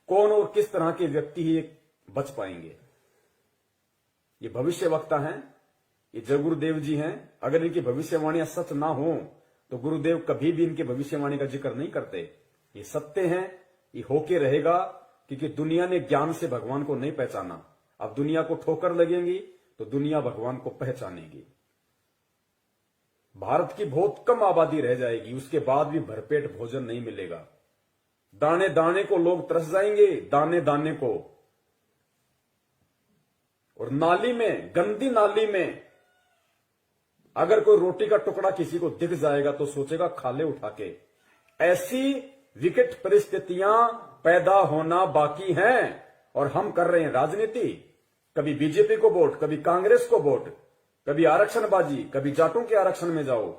कौन और किस तरह के व्यक्ति ही बच पाएंगे। ये भविष्य वक्ता हैं, ये जय गुरुदेव जी हैं। अगर इनकी भविष्यवाणियां सच ना हो तो गुरुदेव कभी भी इनकी भविष्यवाणी का जिक्र नहीं करते। ये सत्य हैं, ये होके रहेगा, क्योंकि दुनिया ने ज्ञान से भगवान को नहीं पहचाना। अब दुनिया को ठोकर लगेंगी तो दुनिया भगवान को पहचानेगी। भारत की बहुत कम आबादी रह जाएगी, उसके बाद भी भरपेट भोजन नहीं मिलेगा। दाने दाने को लोग तरस जाएंगे, दाने दाने को। और नाली में, गंदी नाली में अगर कोई रोटी का टुकड़ा किसी को दिख जाएगा तो सोचेगा खा ले उठा के। ऐसी विकट परिस्थितियां पैदा होना बाकी हैं, और हम कर रहे हैं राजनीति। कभी बीजेपी को वोट, कभी कांग्रेस को वोट, कभी आरक्षणबाजी, कभी जाटों के आरक्षण में जाओ,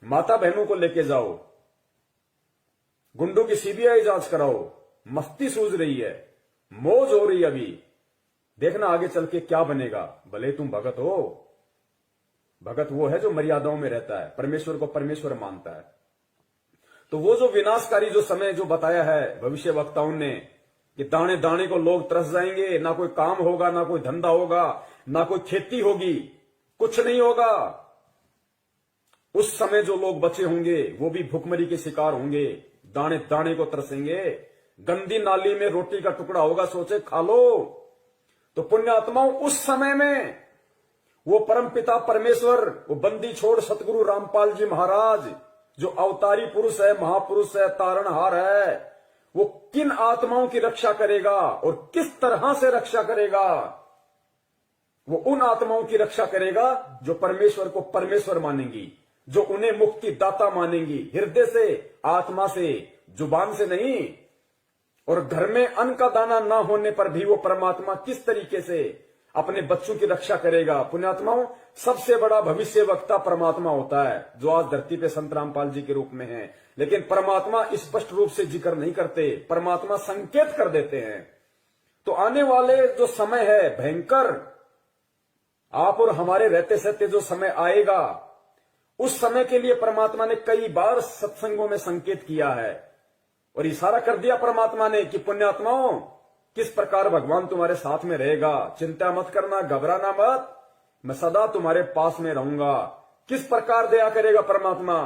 माता बहनों को लेके जाओ, गुंडों की सीबीआई जांच कराओ। मस्ती सूझ रही है, मौज हो रही है। अभी देखना आगे चल के क्या बनेगा। भले तुम भगत हो, भगत वो है जो मर्यादाओं में रहता है, परमेश्वर को परमेश्वर मानता है। तो वो जो विनाशकारी जो समय जो बताया है भविष्य वक्ताओं ने, कि दाने दाने को लोग तरस जाएंगे, ना कोई काम होगा, ना कोई धंधा होगा, ना कोई खेती होगी, कुछ नहीं होगा। उस समय जो लोग बचे होंगे वो भी भुखमरी के शिकार होंगे, दाने दाने को तरसेंगे। गंदी नाली में रोटी का टुकड़ा होगा, सोचे खा लो। तो पुण्यात्माओं, उस समय में वो परम पिता परमेश्वर, वो बंदी छोड़ सतगुरु रामपाल जी महाराज, जो अवतारी पुरुष है, महापुरुष है, तारणहार है, वो किन आत्माओं की रक्षा करेगा और किस तरह से रक्षा करेगा। वो उन आत्माओं की रक्षा करेगा जो परमेश्वर को परमेश्वर मानेंगी, जो उन्हें मुक्ति दाता मानेंगी, हृदय से, आत्मा से, जुबान से नहीं। और घर में अन्न का दाना ना होने पर भी वो परमात्मा किस तरीके से अपने बच्चों की रक्षा करेगा। पुण्यात्माओं, सबसे बड़ा भविष्य वक्ता परमात्मा होता है, जो आज धरती पे संत रामपाल जी के रूप में है। लेकिन परमात्मा स्पष्ट रूप से जिक्र नहीं करते, परमात्मा संकेत कर देते हैं। तो आने वाले जो समय है भयंकर, आप और हमारे रहते सहते जो समय आएगा, उस समय के लिए परमात्मा ने कई बार सत्संगों में संकेत किया है और इशारा कर दिया परमात्मा ने कि पुण्यात्माओं, किस प्रकार भगवान तुम्हारे साथ में रहेगा, चिंता मत करना, घबराना मत, मैं सदा तुम्हारे पास में रहूंगा। किस प्रकार दया करेगा परमात्मा,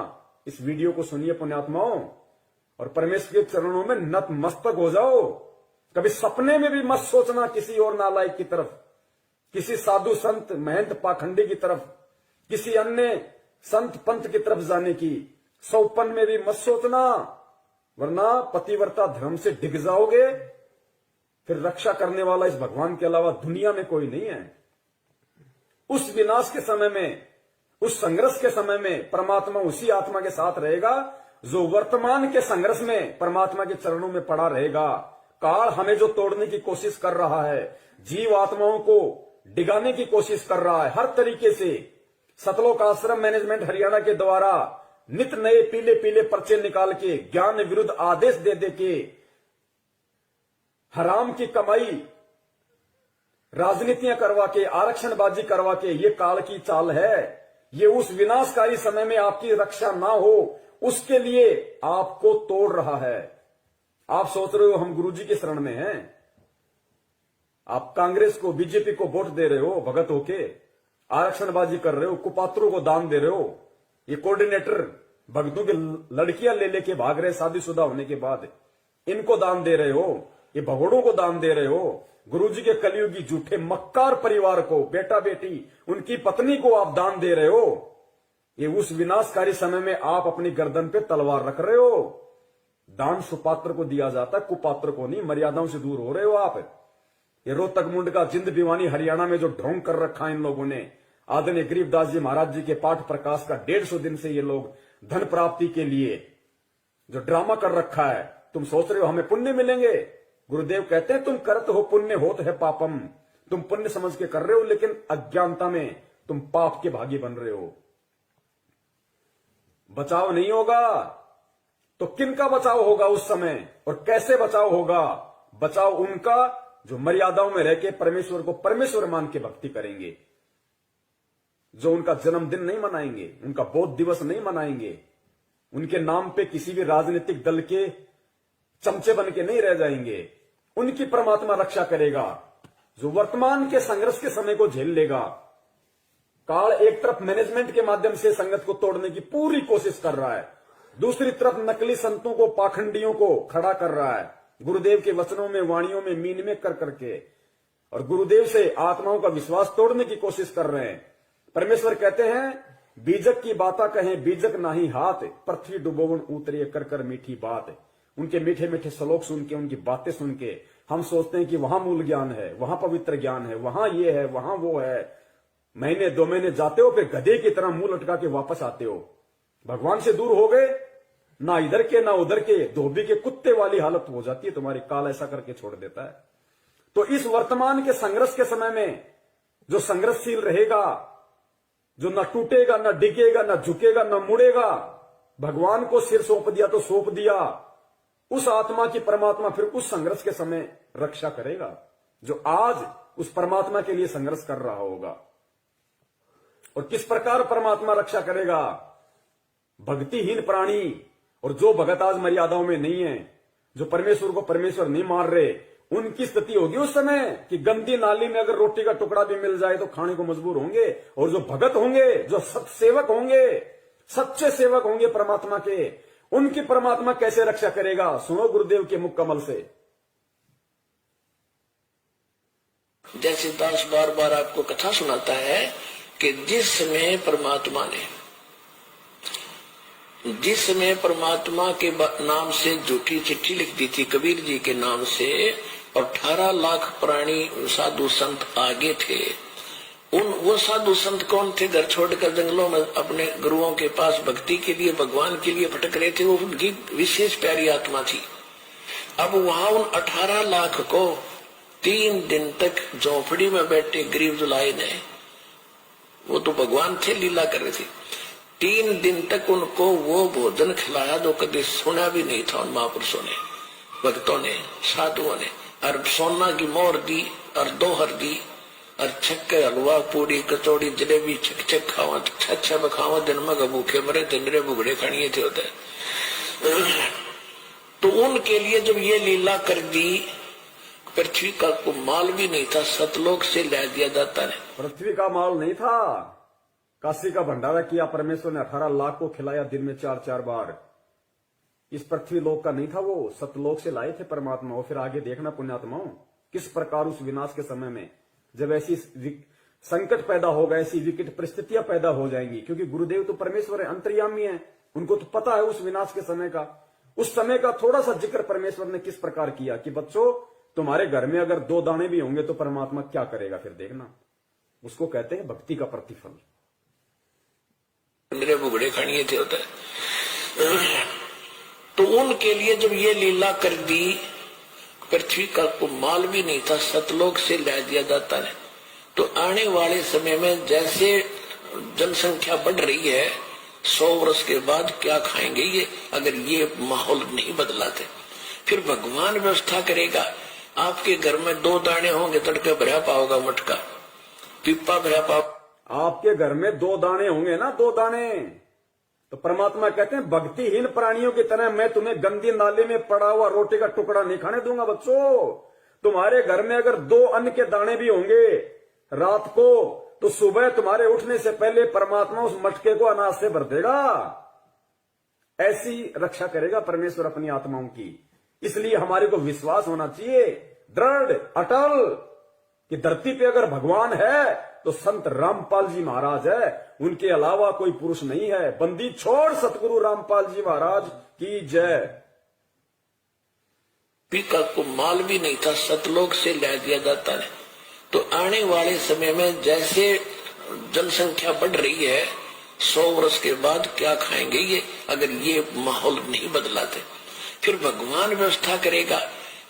इस वीडियो को सुनिए पुण्यात्माओं, और परमेश्वर के चरणों में नतमस्तक हो जाओ। कभी सपने में भी मत सोचना किसी और नालायक की तरफ, किसी साधु संत महंत पाखंडी की तरफ, किसी अन्य संत पंथ की तरफ जाने की सौपन में भी मत सोचना, वरना पतिव्रता धर्म से डिग जाओगे। फिर रक्षा करने वाला इस भगवान के अलावा दुनिया में कोई नहीं है। उस विनाश के समय में उस संघर्ष के समय में परमात्मा उसी आत्मा के साथ रहेगा जो वर्तमान के संघर्ष में परमात्मा के चरणों में पड़ा रहेगा। काल हमें जो तोड़ने की कोशिश कर रहा है, जीव आत्माओं को डिगाने की कोशिश कर रहा है हर तरीके से, सतलोक आश्रम मैनेजमेंट हरियाणा के द्वारा नित नए पीले पीले पर्चे निकाल के ज्ञान विरुद्ध आदेश दे दे के हराम की कमाई, राजनीतियां करवा के, आरक्षणबाजी करवा के, ये काल की चाल है। ये उस विनाशकारी समय में आपकी रक्षा ना हो उसके लिए आपको तोड़ रहा है। आप सोच रहे हो हम गुरुजी के शरण में हैं, आप कांग्रेस को, बीजेपी को वोट दे रहे हो भगत होके, आरक्षणबाजी कर रहे हो, कुपात्रों को दान दे रहे हो, ये कोऑर्डिनेटर भगतों की लड़कियां ले लेके भाग रहे शादीशुदा होने के बाद, इनको दान दे रहे हो, ये भगोड़ों को दान दे रहे हो, गुरुजी के कलयुगी झूठे मक्कार परिवार को, बेटा बेटी उनकी पत्नी को आप दान दे रहे हो। ये उस विनाशकारी समय में आप अपनी गर्दन पे तलवार रख रहे हो। दान सुपात्र को दिया जाता है, कुपात्र को नहीं। मर्यादाओं से दूर हो रहे हो आप। ये रोहतक मुंड का जिंद भिवानी हरियाणा में जो ढोंग कर रखा है इन लोगों ने, आदरणीय गरीबदास जी महाराज जी के पाठ प्रकाश का 150 दिन से ये लोग धन प्राप्ति के लिए जो ड्रामा कर रखा है, तुम सोच रहे हो हमें पुण्य मिलेंगे। गुरुदेव कहते हैं तुम करत हो पुण्य होत है पापम, तुम पुण्य समझ के कर रहे हो लेकिन अज्ञानता में तुम पाप के भागी बन रहे हो। बचाव नहीं होगा तो किनका बचाव होगा उस समय, और कैसे बचाव होगा? बचाव उनका जो मर्यादाओं में रह के परमेश्वर को परमेश्वर मान के भक्ति करेंगे, जो उनका जन्मदिन नहीं मनाएंगे, उनका बोध दिवस नहीं मनाएंगे, उनके नाम पे किसी भी राजनीतिक दल के चमचे बन के नहीं रह जाएंगे। उनकी परमात्मा रक्षा करेगा जो वर्तमान के संघर्ष के समय को झेल लेगा। काल एक तरफ मैनेजमेंट के माध्यम से संगत को तोड़ने की पूरी कोशिश कर रहा है, दूसरी तरफ नकली संतों को, पाखंडियों को खड़ा कर रहा है गुरुदेव के वचनों में, वाणियों में मीन में कर करके, और गुरुदेव से आत्माओं का विश्वास तोड़ने की कोशिश कर रहे हैं। परमेश्वर कहते हैं बीजक की बाता कहें बीजक नाही हाथ, पृथ्वी डुबोवन उतरे कर कर मीठी बात। उनके मीठे मीठे श्लोक सुन के, उनकी बातें सुन के हम सोचते हैं कि वहां मूल ज्ञान है, वहां पवित्र ज्ञान है, वहां ये है, वहां वो है। महीने 2 महीने जाते हो, फिर गधे की तरह मुंह लटका के वापस आते हो। भगवान से दूर हो गए, ना इधर के ना उधर के, धोबी के कुत्ते वाली हालत हो जाती है तुम्हारी। काल ऐसा करके छोड़ देता है। तो इस वर्तमान के संघर्ष के समय में जो संघर्षशील रहेगा, जो न टूटेगा, न डिगेगा, न झुकेगा, न मुड़ेगा, भगवान को सिर सौंप दिया तो सौंप दिया, उस आत्मा की परमात्मा फिर उस संघर्ष के समय रक्षा करेगा जो आज उस परमात्मा के लिए संघर्ष कर रहा होगा। और किस प्रकार परमात्मा रक्षा करेगा? भक्तिहीन प्राणी और जो भगत आज मर्यादाओं में नहीं है, जो परमेश्वर को परमेश्वर नहीं मार रहे, उनकी स्थिति होगी उस समय कि गंदी नाली में अगर रोटी का टुकड़ा भी मिल जाए तो खाने को मजबूर होंगे। और जो भगत होंगे, जो सत्सेवक होंगे, सच्चे सेवक होंगे परमात्मा के, उनकी परमात्मा कैसे रक्षा करेगा? सुनो गुरुदेव के मुख कमल से। जैसे दास बार बार आपको कथा सुनाता है कि जिस समय परमात्मा के नाम से झूठी चिट्ठी लिख दी थी कबीर जी के नाम से, और 18 लाख प्राणी साधु संत आगे थे। वो साधु संत कौन थे? घर छोड़कर जंगलों में अपने गुरुओं के पास भक्ति के लिए, भगवान के लिए भटक रहे थे। वो उनकी विशेष प्यारी आत्मा थी। अब वहां उन 18 लाख को 3 दिन तक झोपड़ी में बैठे गरीब जुलाई ने, वो तो भगवान थे, लीला कर रहे थे, 3 दिन तक उनको वो भोजन खिलाया जो कभी सुना भी नहीं था उन महापुरुषों ने, भक्तों ने, साधुओं ने। और सोना की मोहर दी और दोहर दी और छक्के हलवा पूरी कचौड़ी जलेबी छक खावा, छह बखावा दिन में भूखे मरे थे, मेरे बुगड़े खड़िए थे होते। तो उनके लिए जब ये लीला कर दी, पृथ्वी का को माल भी नहीं था, सतलोक से ला दिया जाता है। पृथ्वी का माल नहीं था, काशी का भंडारा किया परमेश्वर ने, 18 लाख को खिलाया दिन में 4-4 बार। इस पृथ्वी लोक का नहीं था, वो सतलोक से लाए थे परमात्मा। और फिर आगे देखना पुण्यात्माओं, किस प्रकार उस विनाश के समय में जब ऐसी संकट पैदा होगा, ऐसी विकट परिस्थितियां पैदा हो जाएंगी, क्योंकि गुरुदेव तो परमेश्वर है, अंतर्यामी है, उनको तो पता है उस विनाश के समय का। उस समय का थोड़ा सा जिक्र परमेश्वर ने किस प्रकार किया कि बच्चों, तुम्हारे घर में अगर 2 दाने भी होंगे तो परमात्मा क्या करेगा फिर देखना। उसको कहते हैं भक्ति का प्रतिफल। मेरे बुगड़े खड़िए थे होते। तो उनके लिए जब ये लीला कर दी, पृथ्वी का को माल भी नहीं था, सतलोक से ला दिया जाता है। तो आने वाले समय में जैसे जनसंख्या बढ़ रही है, 100 वर्ष के बाद क्या खाएंगे ये, अगर ये माहौल नहीं बदलाते। फिर भगवान व्यवस्था करेगा। आपके घर में 2 दाने होंगे, तड़के भरा पाओगा मटका, पिप्पा भरा पाओ। आपके घर में 2 दाने होंगे ना, 2 दाने। तो परमात्मा कहते हैं भक्तिहीन प्राणियों की तरह मैं तुम्हें गंदी नाले में पड़ा हुआ रोटी का टुकड़ा नहीं खाने दूंगा। बच्चों, तुम्हारे घर में अगर 2 अन्न के दाने भी होंगे रात को, तो सुबह तुम्हारे उठने से पहले परमात्मा उस मटके को अनाज से भर देगा। ऐसी रक्षा करेगा परमेश्वर अपनी आत्माओं की। इसलिए हमारे को विश्वास होना चाहिए दृढ़ अटल कि धरती पे अगर भगवान है तो संत रामपाल जी महाराज है, उनके अलावा कोई पुरुष नहीं है। बंदी छोड़ सतगुरु रामपाल जी महाराज की जय। पिका को माल भी नहीं था, सतलोक से ला दिया जाता है। तो आने वाले समय में जैसे जनसंख्या बढ़ रही है, 100 वर्ष के बाद क्या खाएंगे ये, अगर ये माहौल नहीं बदलाते। फिर भगवान व्यवस्था करेगा।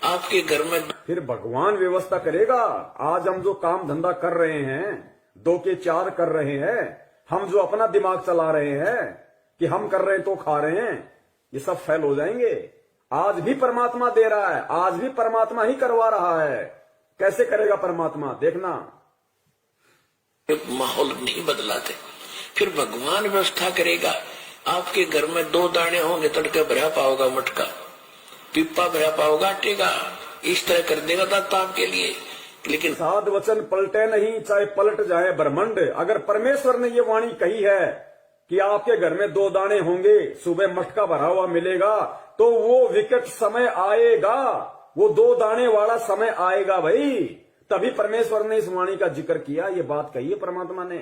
आपके घर में फिर भगवान व्यवस्था करेगा। आज हम जो काम धंधा कर रहे हैं, 2 के 4 कर रहे हैं, हम जो अपना दिमाग चला रहे हैं कि हम कर रहे हैं तो खा रहे हैं, ये सब फेल हो जाएंगे। आज भी परमात्मा दे रहा है, आज भी परमात्मा ही करवा रहा है। कैसे करेगा परमात्मा, देखना। माहौल नहीं बदलाते। फिर भगवान व्यवस्था करेगा। आपके घर में 2 दाने होंगे, तड़के भरा पाओगा मटका, पिप्पा भरा पाओगा आटेगा। इस तरह कर देगा दाता आपके लिए। लेकिन साध वचन पलटे नहीं, चाहे पलट जाए ब्रह्मांड। अगर परमेश्वर ने ये वाणी कही है कि आपके घर में 2 दाने होंगे, सुबह मटका भरा हुआ मिलेगा, तो वो विकट समय आएगा, वो 2 दाने वाला समय आएगा भाई। तभी परमेश्वर ने इस वाणी का जिक्र किया। ये बात कही है परमात्मा ने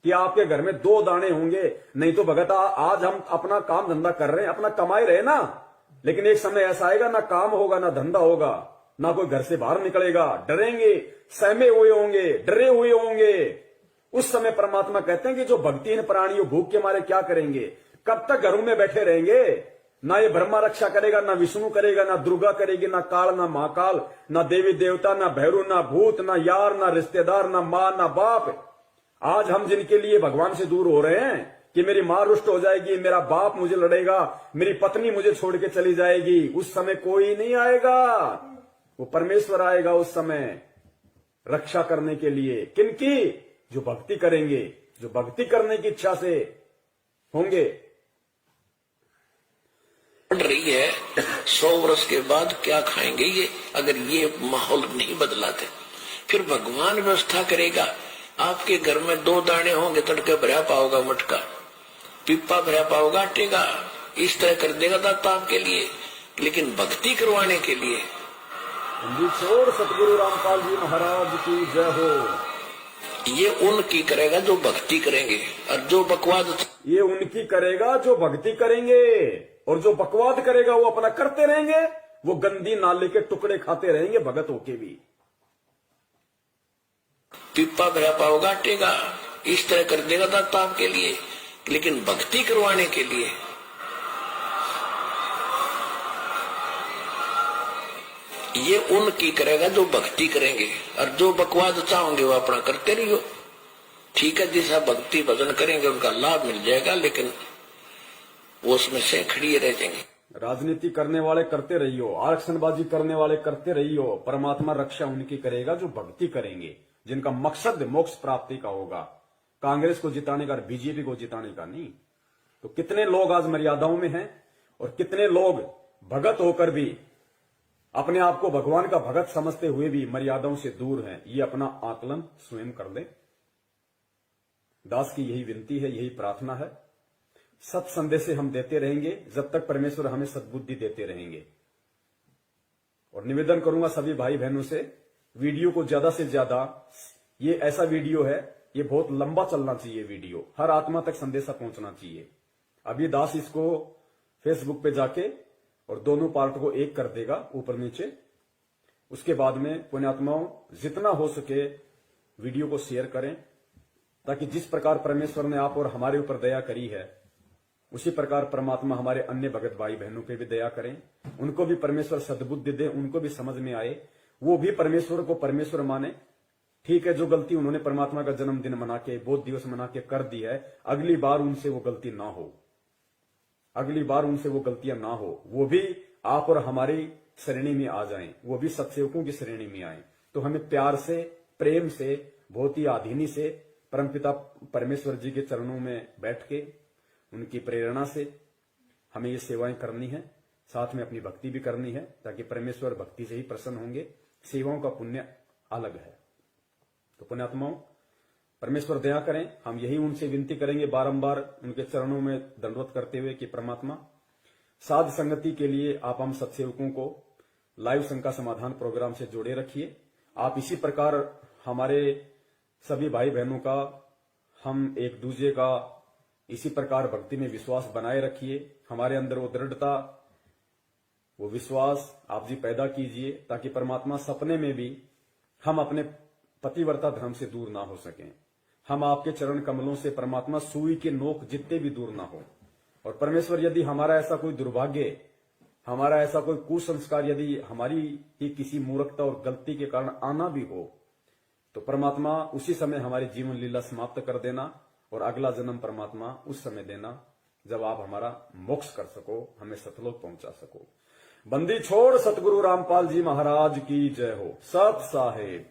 कि आपके घर में 2 दाने होंगे। नहीं तो भगत आज हम अपना काम धंधा कर रहे हैं, अपना कमाई रहे ना, लेकिन एक समय ऐसा आएगा ना काम होगा, ना धंधा होगा, ना कोई घर से बाहर निकलेगा। डरेंगे, सहमे हुए होंगे, डरे हुए होंगे। उस समय परमात्मा कहते हैं कि जो भक्तिहीन प्राणियों भूख के मारे क्या करेंगे, कब तक घरों में बैठे रहेंगे। ना ये ब्रह्मा रक्षा करेगा, ना विष्णु करेगा, ना दुर्गा करेगी, ना काल, ना महाकाल, ना देवी देवता, ना भैरू, ना भूत, ना यार, ना रिश्तेदार, ना माँ, ना बाप। आज हम जिनके लिए भगवान से दूर हो रहे हैं कि मेरी माँ रुष्ट हो जाएगी, मेरा बाप मुझे लड़ेगा, मेरी पत्नी मुझे छोड़ के चली जाएगी, उस समय कोई नहीं आएगा। वो परमेश्वर आएगा उस समय रक्षा करने के लिए। किनकी? जो भक्ति करेंगे, जो भक्ति करने की इच्छा से होंगे। बढ़ रही है, 100 वर्ष के बाद क्या खाएंगे ये, अगर ये माहौल नहीं बदलाते। फिर भगवान व्यवस्था करेगा। आपके घर में 2 दाने होंगे, तड़के भरा पाओगा मटका, पिप्पा भरा पाओगा आटेगा। इस तरह कर देगा दाता आपके लिए। लेकिन भक्ति करवाने के लिए छोड़ सतगुरु रामपाल जी महाराज की जय हो। ये उनकी करेगा जो भक्ति करेंगे, और जो बकवाद ये उनकी करेगा जो भक्ति करेंगे, और जो बकवाद करेगा वो अपना करते रहेंगे, वो गंदी नाले के टुकड़े खाते रहेंगे भगत होके भी। पिप्पा भरा पाओगा आटेगा। इस तरह कर देगा दाता आपके लिए। लेकिन भक्ति करवाने के लिए ये उनकी करेगा जो भक्ति करेंगे, और जो बकवाद चाहोगे वो अपना करते रहियो। ठीक है, जैसा भक्ति भजन करेंगे उनका लाभ मिल जाएगा, लेकिन वो उसमें से खड़ी रह जाएंगे। राजनीति करने वाले करते रहियो, आरक्षणबाजी करने वाले करते रहियो, परमात्मा रक्षा उनकी करेगा जो भक्ति करेंगे, जिनका मकसद मोक्ष प्राप्ति का होगा, कांग्रेस को जिताने का, बीजेपी को जिताने का नहीं। तो कितने लोग आज मर्यादाओं में हैं, और कितने लोग भगत होकर भी अपने आप को भगवान का भगत समझते हुए भी मर्यादाओं से दूर हैं। ये अपना आकलन स्वयं कर ले। दास की यही विनती है, यही प्रार्थना है। सत संदेश हम देते रहेंगे जब तक परमेश्वर हमें सद्बुद्धि देते रहेंगे। और निवेदन करूंगा सभी भाई बहनों से, वीडियो को ज्यादा से ज्यादा, ये ऐसा वीडियो है, ये बहुत लंबा चलना चाहिए वीडियो, हर आत्मा तक संदेशा पहुंचना चाहिए। अभी दास इसको फेसबुक पे जाके और दोनों पार्ट को एक कर देगा ऊपर नीचे। उसके बाद में पुण्यात्माओं जितना हो सके वीडियो को शेयर करें, ताकि जिस प्रकार परमेश्वर ने आप और हमारे ऊपर दया करी है, उसी प्रकार परमात्मा हमारे अन्य भगत भाई बहनों पे भी दया करें, उनको भी परमेश्वर सद्बुद्धि दे, उनको भी समझ में आए, वो भी परमेश्वर को परमेश्वर माने। ठीक है, जो गलती उन्होंने परमात्मा का जन्मदिन मना के, बोध दिवस मना के कर दी है, अगली बार उनसे वो गलती ना हो, अगली बार उनसे वो गलतियां ना हो, वो भी आप और हमारी श्रेणी में आ जाएं, वो भी सत्सेवकों की श्रेणी में आए। तो हमें प्यार से, प्रेम से, बहुत ही आधीनी से परमपिता परमेश्वर जी के चरणों में बैठ के उनकी प्रेरणा से हमें ये सेवाएं करनी है, साथ में अपनी भक्ति भी करनी है, ताकि परमेश्वर भक्ति से ही प्रसन्न होंगे। सेवाओं का पुण्य अलग है। तो पुण्यात्माओं, परमेश्वर दया करें, हम यही उनसे विनती करेंगे बारंबार उनके चरणों में दंडवत करते हुए कि परमात्मा साध संगति के लिए आप हम सत्सेवकों को लाइव शंका समाधान प्रोग्राम से जोड़े रखिए। आप इसी प्रकार हमारे सभी भाई बहनों का, हम एक दूसरे का इसी प्रकार भक्ति में विश्वास बनाए रखिए। हमारे अंदर वो दृढ़ता, वो विश्वास आप जी पैदा कीजिए, ताकि परमात्मा सपने में भी हम अपने पतिव्रता धर्म से दूर ना हो सकें। हम आपके चरण कमलों से परमात्मा सुई के नोक जितने भी दूर ना हो। और परमेश्वर, यदि हमारा ऐसा कोई दुर्भाग्य, हमारा ऐसा कोई कुसंस्कार यदि हमारी ही किसी मूर्खता और गलती के कारण आना भी हो, तो परमात्मा उसी समय हमारी जीवन लीला समाप्त कर देना और अगला जन्म परमात्मा उस समय देना जब आप हमारा मोक्ष कर सको, हमें सतलोक पहुंचा सको। बंदी छोड़ सतगुरु रामपाल जी महाराज की जय हो। सत साहेब।